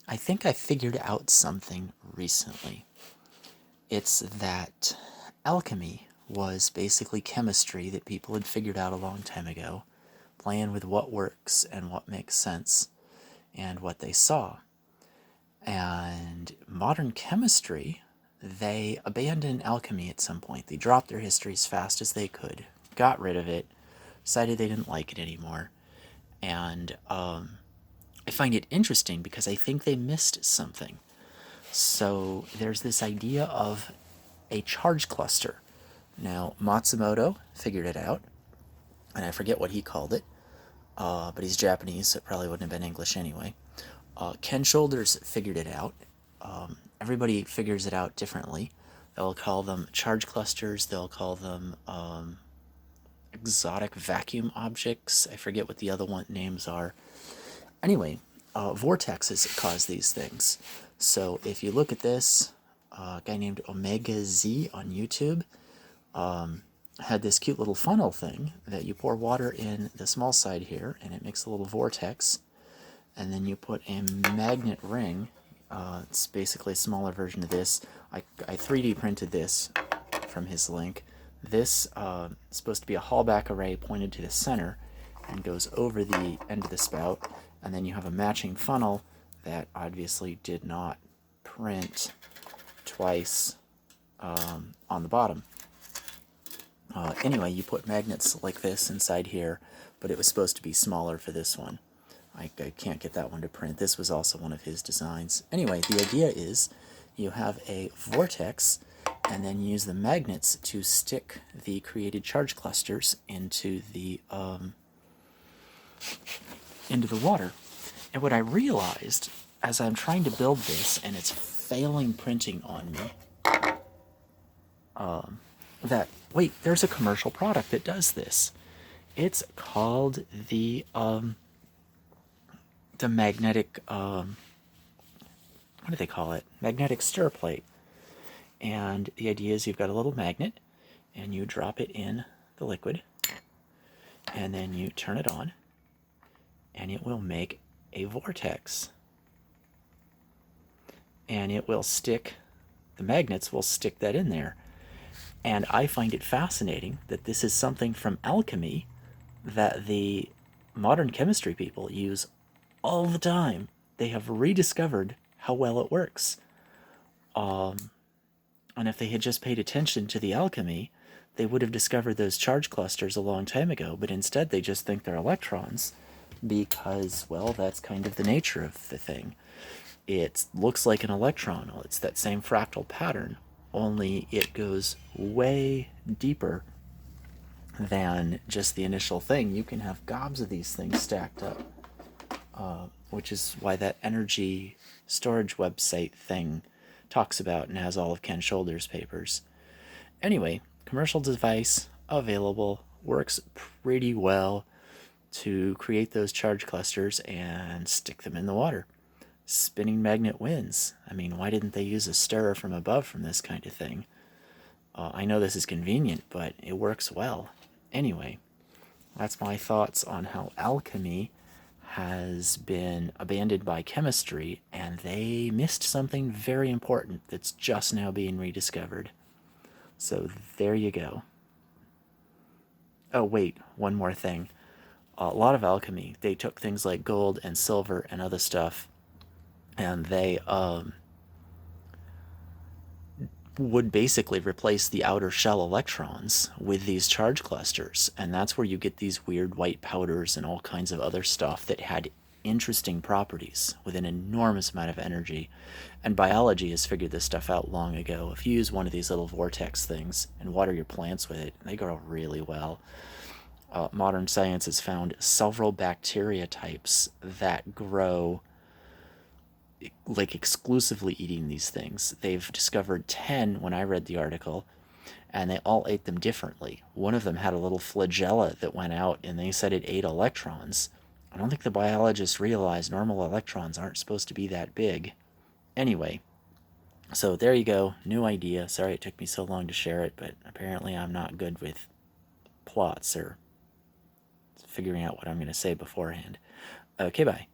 I think I figured out something recently. It's that alchemy was basically chemistry that people had figured out a long time ago, playing with what works and what makes sense and what they saw. And modern chemistry, they abandoned alchemy at some point. They dropped their history as fast as they could, got rid of it, decided they didn't like it anymore. And I find it interesting because I think they missed something. So there's this idea of a charge cluster. Now, Matsumoto figured it out, and I forget what he called it, but he's Japanese, so it probably wouldn't have been English anyway. Ken Shoulders figured it out. Everybody figures it out differently. They'll call them charge clusters, they'll call them exotic vacuum objects. I forget what the other names are. Anyway, vortexes cause these things. So if you look at this, a guy named Omegazz on YouTube had this cute little funnel thing that you pour water in the small side here, and it makes a little vortex. And then you put a magnet ring. It's basically a smaller version of this. I 3D printed this from his link. This is supposed to be a Hallback array pointed to the center and goes over the end of the spout. And then you have a matching funnel that obviously did not print twice on the bottom. Anyway, you put magnets like this inside here, but it was supposed to be smaller for this one. I can't get that one to print. This was also one of his designs. Anyway, the idea is you have a vortex and then use the magnets to stick the created charge clusters into the water. And what I realized as I'm trying to build this, and it's failing printing on me, that, wait, there's a commercial product that does this. It's called the magnetic, what do they call it? Magnetic stir plate. And the idea is you've got a little magnet, and you drop it in the liquid, and then you turn it on, and it will make a vortex. And it will stick, the magnets will stick that in there. And I find it fascinating that this is something from alchemy that the modern chemistry people use all the time. They have rediscovered how well it works. And if they had just paid attention to the alchemy, they would have discovered those charge clusters a long time ago, but instead they just think they're electrons because, well, that's kind of the nature of the thing. It looks like an electron. Well, it's that same fractal pattern, only it goes way deeper than just the initial thing. You can have gobs of these things stacked up, which is why that energy storage website thing talks about and has all of Ken Shoulders' papers. Anyway, commercial device available, works pretty well to create those charge clusters and stick them in the water. Spinning magnet wins. I mean, why didn't they use a stirrer from above from this kind of thing? I know this is convenient, but it works well. Anyway, that's my thoughts on how alchemy has been abandoned by chemistry, and they missed something very important that's just now being rediscovered. So there you go. Oh, wait, one more thing. A lot of alchemy, they took things like gold and silver and other stuff, and they would basically replace the outer shell electrons with these charge clusters, and that's where you get these weird white powders and all kinds of other stuff that had interesting properties with an enormous amount of energy. And biology has figured this stuff out long ago. If you use one of these little vortex things and water your plants with it, they grow really well. Modern science has found several bacteria types that grow like exclusively eating these things. They've discovered 10 when I read the article, and they all ate them differently. One of them had a little flagella that went out, and they said it ate electrons. I don't think the biologists realized normal electrons aren't supposed to be that big. Anyway, so there you go, new idea. Sorry it took me so long to share it, but apparently I'm not good with plots or figuring out what I'm going to say beforehand. Okay, bye.